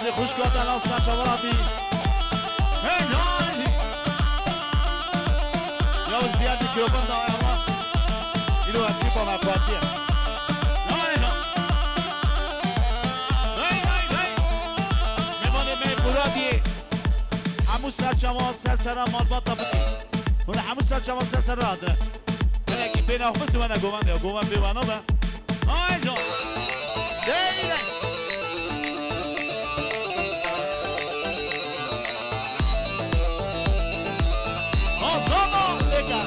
رمزی خوش کردن اصلا شوراتی یا از دیار میکروفون داره اما اینو از کی با مفاتیه میمانه میبورادی همون سر شما سر مالبات بودی اون همون سر شما سر راده بلکی بین آخوصی و نگومنده یا گومن بیوانو به آی جان دیده آزاما بکن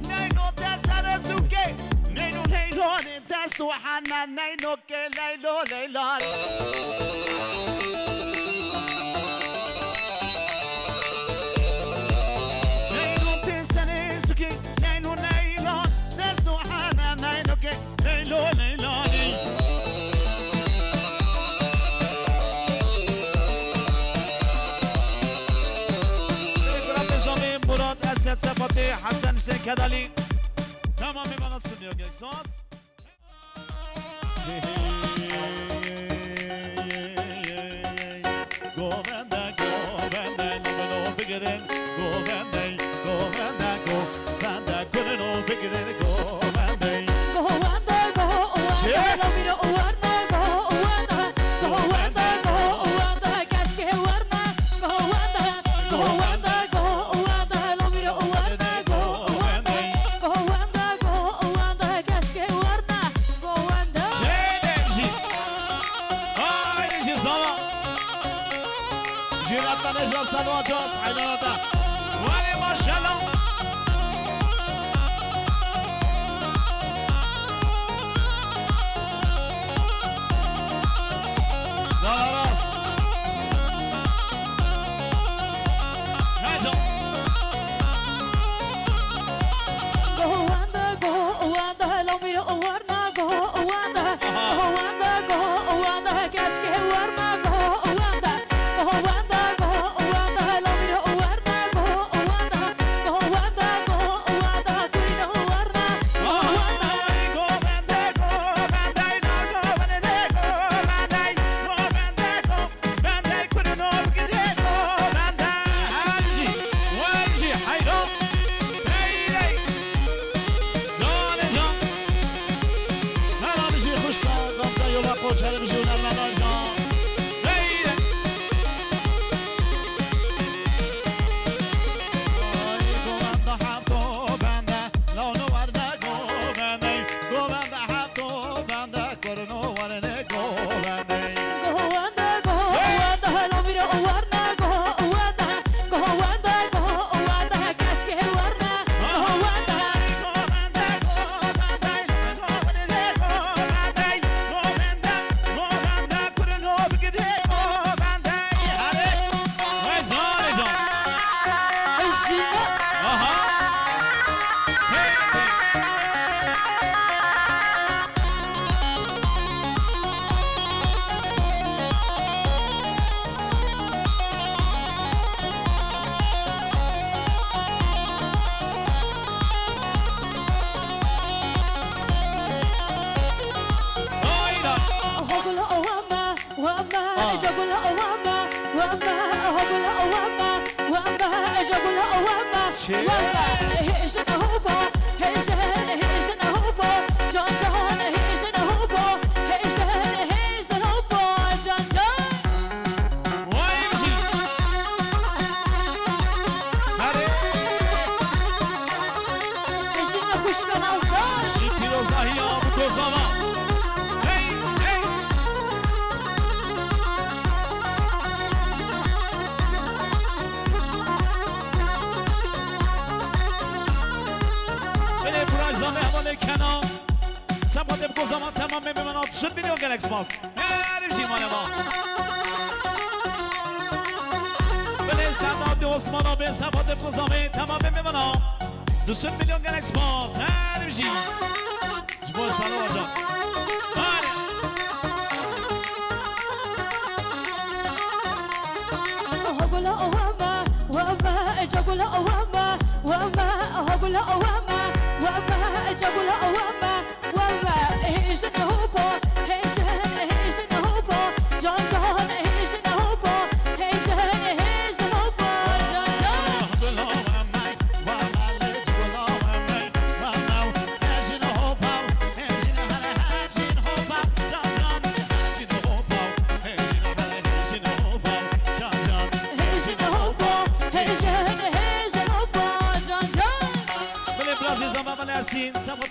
نیلو سر سوکه نیلو دست و حنن نیلو که لیلان صفاتی حسن حسین کدالی تمام میماند سنیو گلساز گوونده نگونو بگیرن گوونده کننو بگیرن گوونده لو میرو ورنا گوونده کشکه ورنا گوونده لو میرو ورنا گوونده کشکه ورنا گوونده اینجی زمان جیرات نجات سنواجاز حیلاناتا ولی ماشالله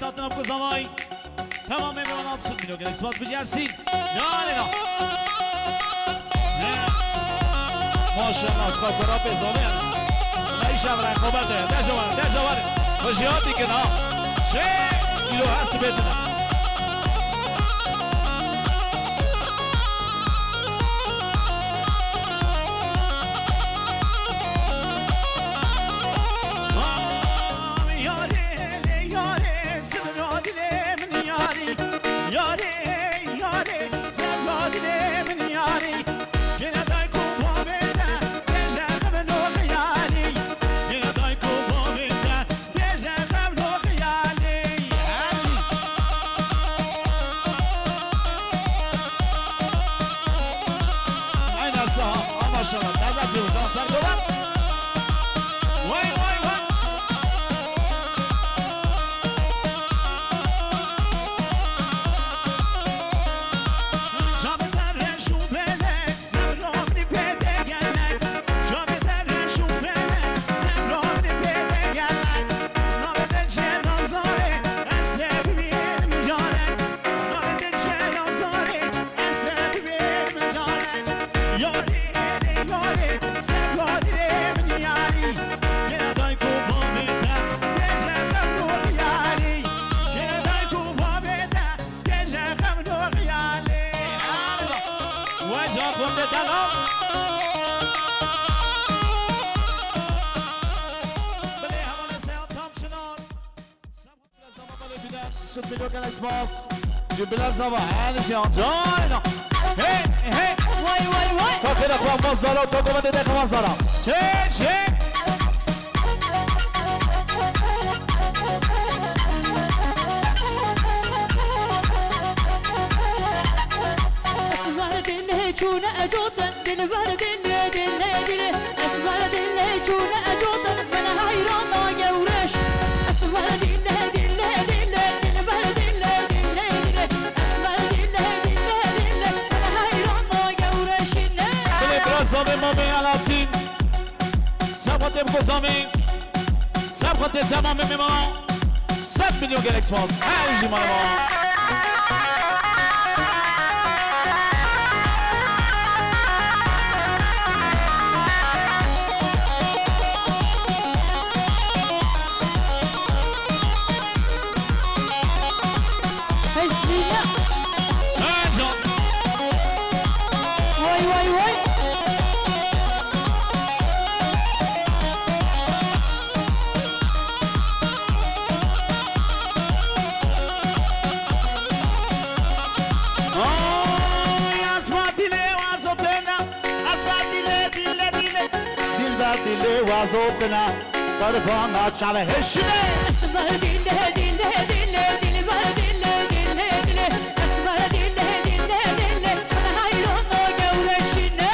سلاتنا بكو زماي تمام میمونم 100 میلیون گلکس باز بجرسی یالینا ماشاءالله چقدر برا بزنه نایشم رقابت ده دجواره خوشیاتی که نه چه کیلو هست بدونم بالازبا هانش يا جاينا هي هي واي فكر اخوان مزارا وتقوم بدك مزارا هيك اسمر دل چون اجودن دل بر دل اسمر دل چون اجودن من حیران یورش اسمر دل زمین ما میالاتین سبخت بگذاریم سبخت تمام میمان 100 میلیون گلکس باز هرچی ما وازوتنا طرفنا على هشمه اسمر دل بر دل اسمر دل انا حيران جورشنا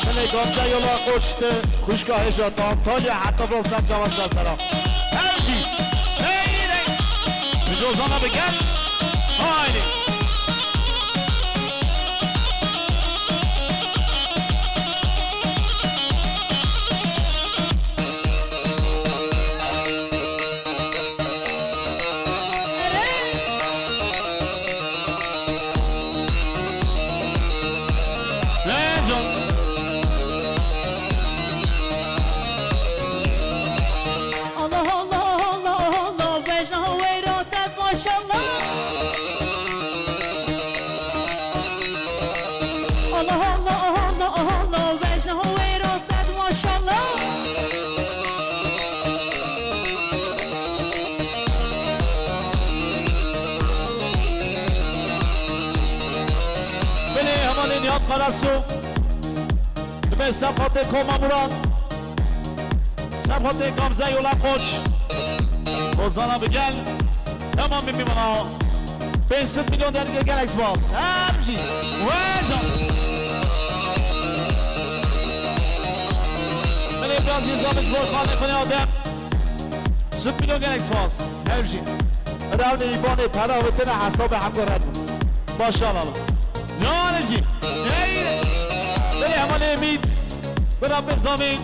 من گفته یلا قشت خوشگاه جاتان تاج حتی برستن جوان سرا هرچی نیره به جوزانا بگم هایده خلاصو به سبخت کما مراد سبخت گامزه یولا خوش روزانا بگل تمام میمونا 500 میلیون در گلکس باز همچی وزا من ابراز یزامش برخانه کنه آدم 100 میلیون گلکس باز همچی رون ایبان پراوتن حساب هم گرد ماشاءالله جانشی بله همال امید برام بزامین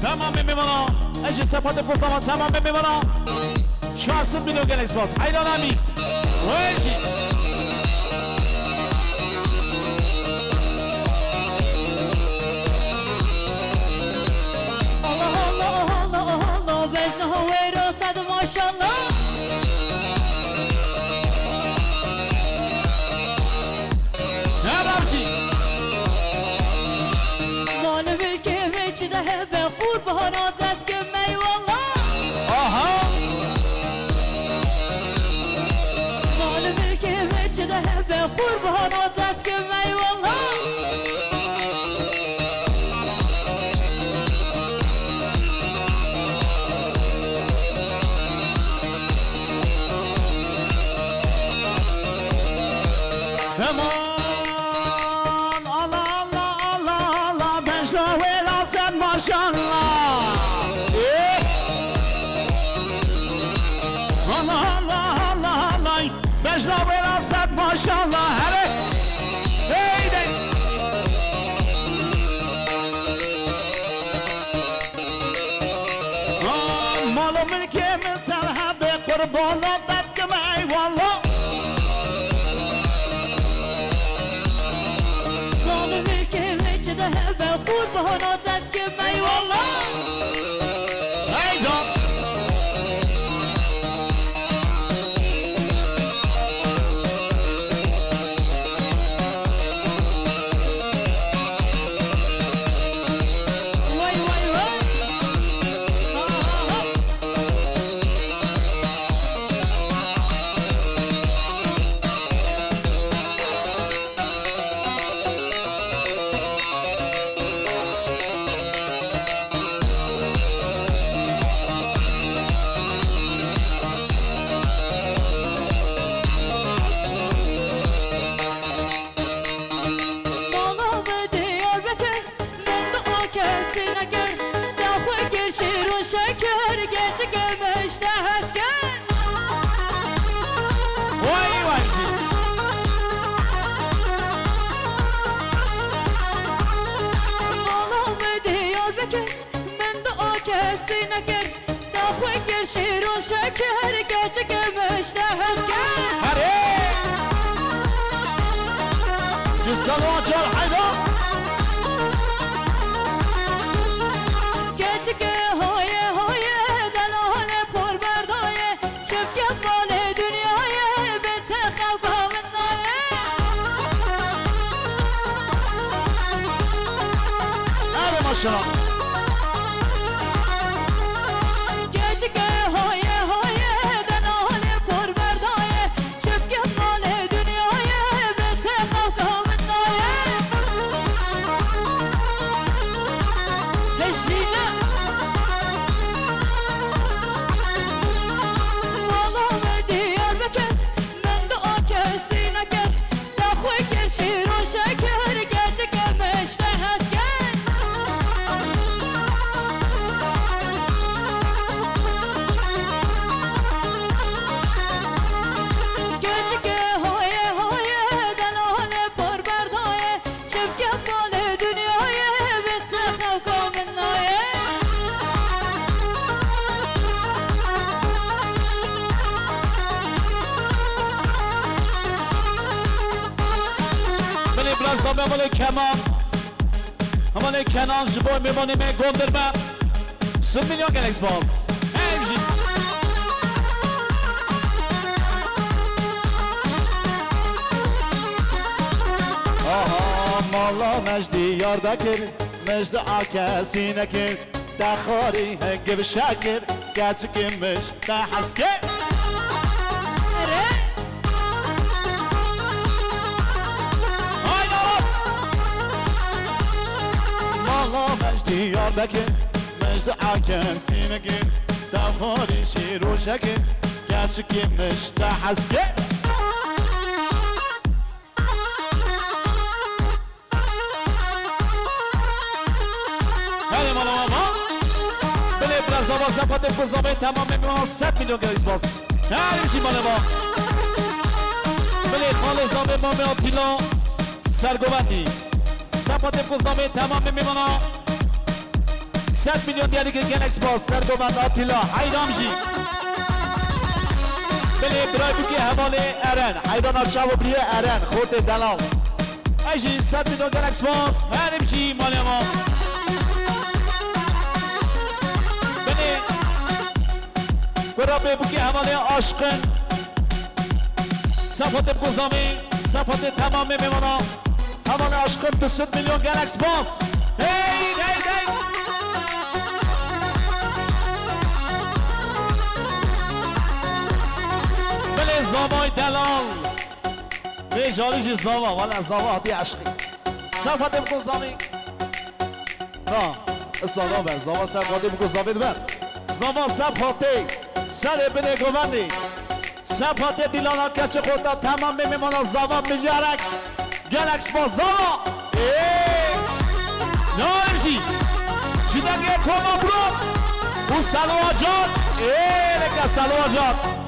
تمام میمانا اجی سپات پوزاما تمام میمانا 400 میلیون گلکس باز حیران امید ویجی الله الله الله الله بجنه هوی راسد ماشالله ده به قربانا دست که می والله آها مال ملک وچه ده به قربانا دست که می والله ماشاءالله هله هیده مال و ملک ملتل به قربانا دست ای والله مال ملک وچه ده به قربانا دست که می والله هیده شكر كاتك مشتهى هري جزال واجر حيدا كاتك هوي هوي دلال پر برداي شبك مال دنياي بتخبى من ناي هذا ما شاء الله همال کمان همال کنان جبای میمانی می گندر با 100 میلیون گلکس باز همجی آها مالا مجدی یارده کرد مجد آکسی نکرد دخاری هنگی شکر گچکیمش دحس کرد مجدی یارده کرد مجد آکسی نکرد دخاری شیر و شکر گچکیمش دحس کرد زبان زبان فضامه تمام میمونن 100 میلیون گریز باز هرچی مال ما بله خال زامه ما میان پیلان سرگوبندی سپات بگذامه تمام میمانا 100 میلیون دیاری که گلکس باز سرگومند آتیلا حیرام جی بله برای بکی حواله ارن حیران آچا و بریه ارن خورد دلال ایجی 100 میلیون گلکس باز هرم جی مال ما بله برای بکی حواله عاشقن سپات بگذامه سپات تمام میمانا حواله عاشقن 200 میلیون گلکس باز هی زاوای دلال به جاریش زاوا ولی زاوا هدی عشقی صفحه بگذامی نه اصلا بر زاوا صفحه بگذامید بر زاوا صفحه سر بینه گوندی صفحه دیلانا کچه خورده تمام میمانا زاوا میلیارک گلکس با زاوا نارمشی جیدگه کما برو اون سلوه جان لکه سلوه جان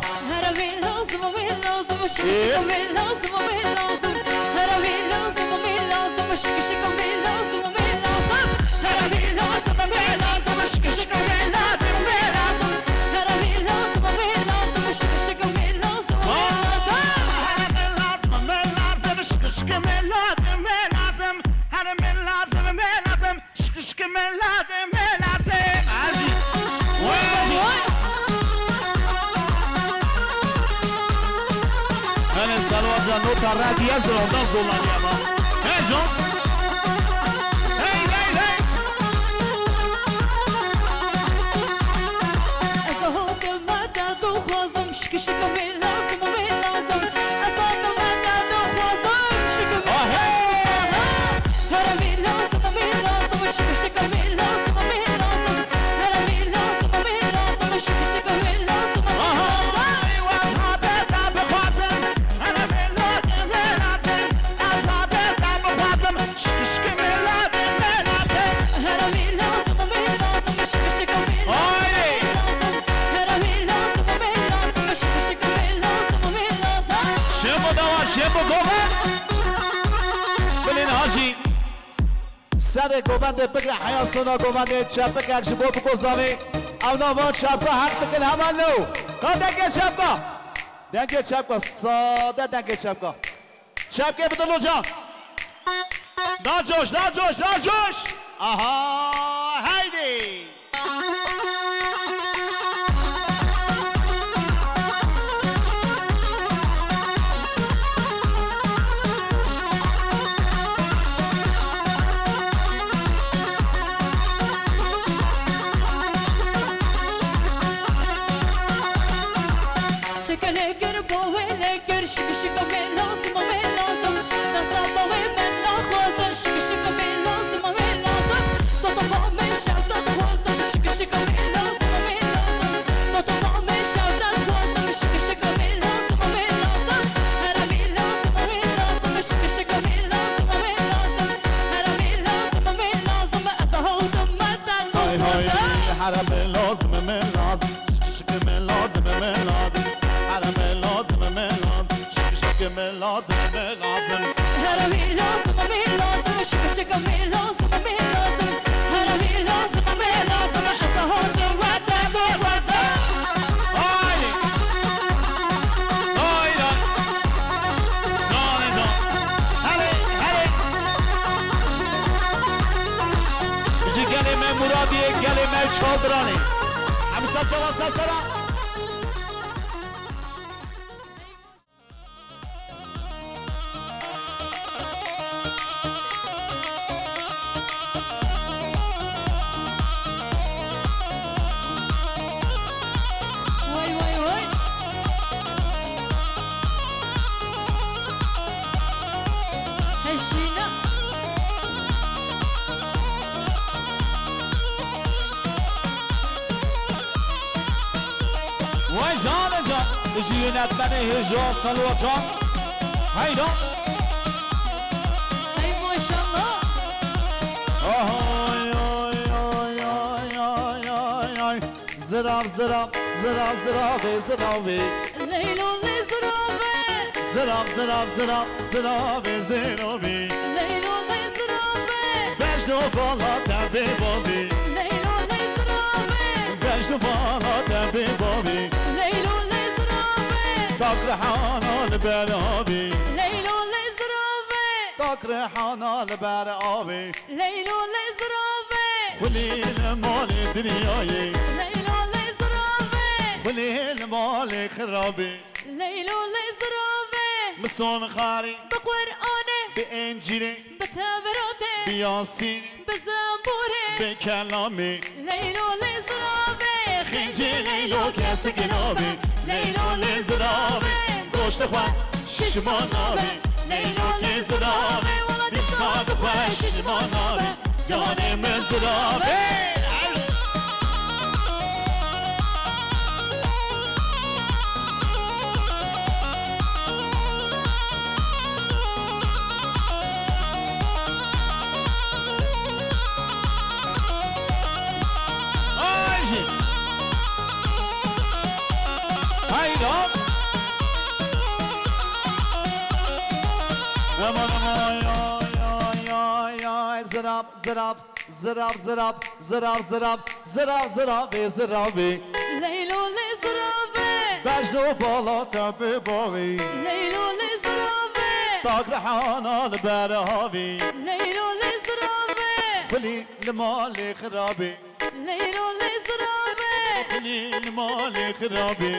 شكشكم باللازم وباللازم هربي لازم وباللازم شكشكم باللازم وباللازم هربي لازم وباللازم شكشكم باللازم وباللازم هربي لازم وباللازم شكشكم باللازم وباللازم شكشكم باللازم وباللازم هربي لازم وباللازم شكشكم باللازم وباللازم Salvaja nota radia zolda zolania ma. Hey John. Hey. أصوات مدى دوخوزم شكشكم باللازم وباللازم أصوات مدى دوخوزم شكشكم باللازم هربي لازم وباللازم شكشكم باللازم وباللازم هربي لازم وباللازم شكشكم باللازم سر گوبنده بگره حیاسونا گوبنده چپه که اکشی بود بگذامی او ناما چپه حق بکن همان نو دنگه چپه دنگه چپه ساده دنگه چپه چپه بدلو جان ناجوش آها هایدی شكشكم باللازم وباللازم نصابة ومن ناخوزن شكشكم باللازم وباللازم تطبق من شوطة خوزن شكشكم باللازم وباللازم تطبق من شوطة خوزن شكشكم باللازم وباللازم هربي لازم وباللازم شكشكم باللازم وباللازم هربي لازم وباللازم أصهوت مدى الخوزن حربي لازم من لازم شكشكم لازم من لازم حربي لازم من لازم شكشكم لازم من لازم هربي لازم وباللازم شكشكم باللازم وباللازم هربي لازم وباللازم أصهوت مدى الخوزن مرادی کلمه شادرانی همیشه جواز سرا یونتمن هجا سلوات جان هایدا ای ماشالله آهای زراف زرافه لیلو لی زرافه زرافه لیلو لی زرافه بجنو بالا تبی بابی لیلو لیزرابه بجنو بالا تبی بابی لیلو لیزرابه داك ريحانة البرابي لیلو لیزرابه داك ريحانة البرابي لیلو لیزرابه وليل مال دنياي لیلو لیزرابه وليل مال خرابي لیلو لیزرابه مصون خاري بقرآنه بإنجيلي بتابراته بياسين بزنبوره بكلامي لیلو لیزرابه خنجي ليلو كاس قلابي ليلو لزرابي گوشت خواه ششمانابي ليلو لزرابي بصاد خواه ششمانابي جهان مزرابي زراب زراب زراب زراب زراب زراب زراب زرابي زرابي لیلو لیزرابه بجنو بالا تبي بابي لیلو لیزرابه طاق ريحانة البرابي لیلو لیزرابه ولي المال خرابي لیلو لیزرابه ولي المال خرابي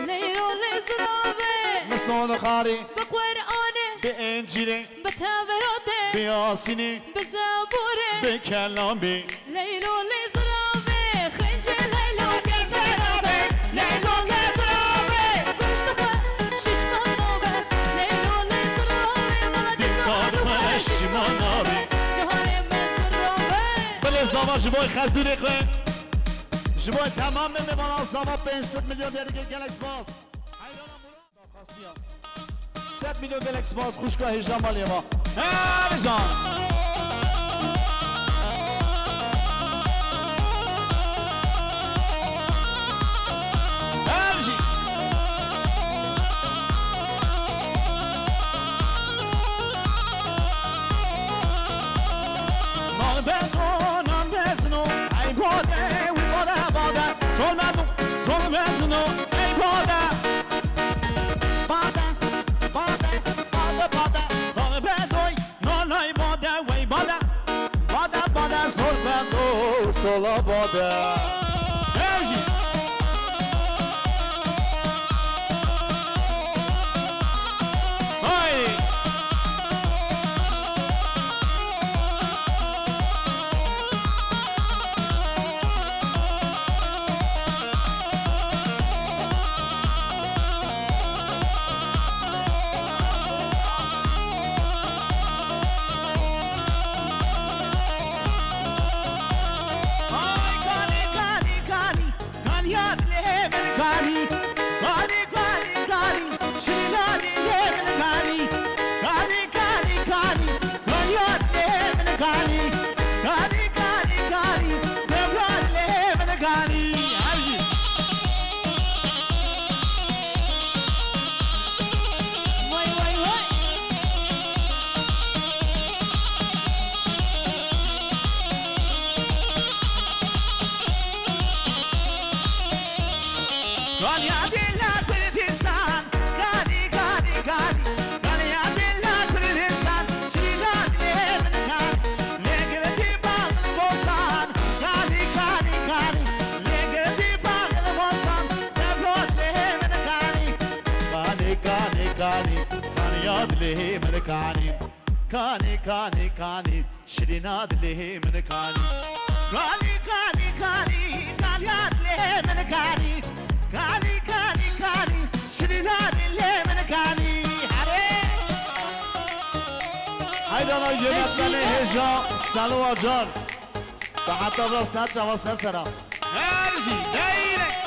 لیلو لیزرابه مصون خاري بقرآنه بإنجيلي بتابراته بياسيني بزنبوره بكلامي لیلو لیزرابه خنجر لیلو لیزرابه لیلو لیزرابه گوشت خواه ششمانابه لیلو لیزرابه ولدی صادقه ششمانابه جهان مزرابه بله زاما جبای خزوری خواه جبای تمام میمانان زاما 500 میلیون دیگه گلکس باز 7 میلیون گلکس باز خوشگاه 18 مالی ما هرزان Sol mezunu ey bada bada bada bada bada bada bedoy nolay bada way bada bada bada sol bedo sola bada Evji Haydi ليه من كاني كاني كاني كاني شريناد ليه من كاني كاني كاني كاني كانيات ليه من كاني كاني كاني كاني شريناد ليه من كاني هيدا نايجي مثلا هجا سلوى جان فحتى براسنات شواسنا سرا هرزي دايرك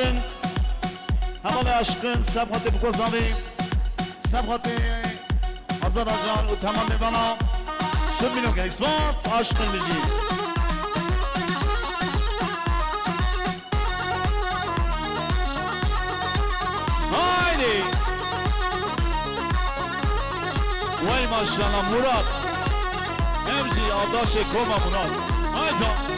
عشقن همال عشقن سبخات بگذاریم سبخات هزار و تمام میبانا سب میلیون که اکسپاس عشقن بجی هایدی وای ماشاءالله مراد امجی آداش کوما مراد هایدی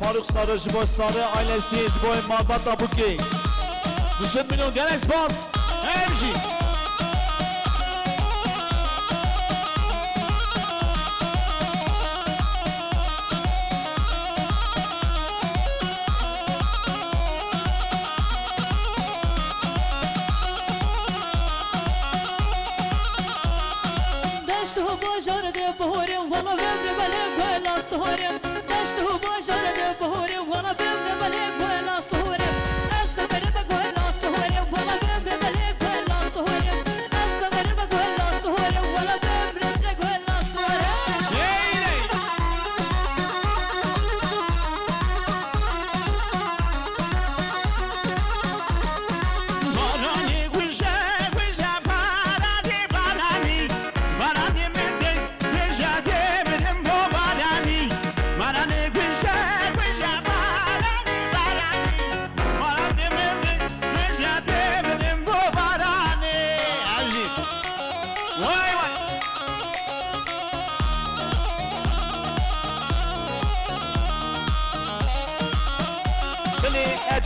فاروق ساره جبای ساره آیلسی جبای مالبات آبوکی 200 میلیون گرس باز همشی دشت و باجار ده بهورم والا ببر بله بلا سهورم دشت و باجار ده بهورم والا ببر بله بلا سهورم از ببر بلا سهورم والا ببر بله بلا سهورم از ببر بلا سهورم والا ببر بلا سهورم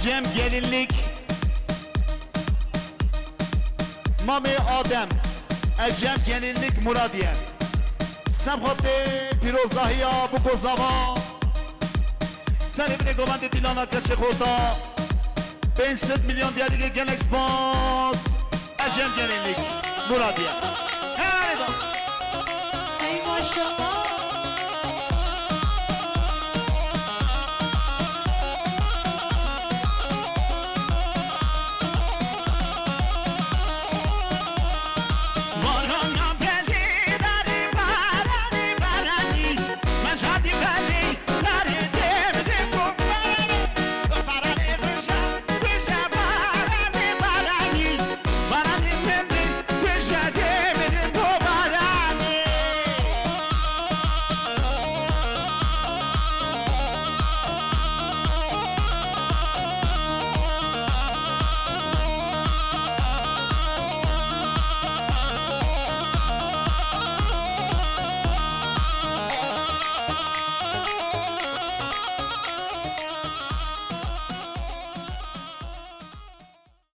Cem gelinlik Mami Adem Ecem gelinlik Muradiye Semxatı Pirozahiya bu kozava Sen evine govende dilana kaçı khota 500 milyon diyelik gel expans Ecem gelinlik Muradiye Hey maşallah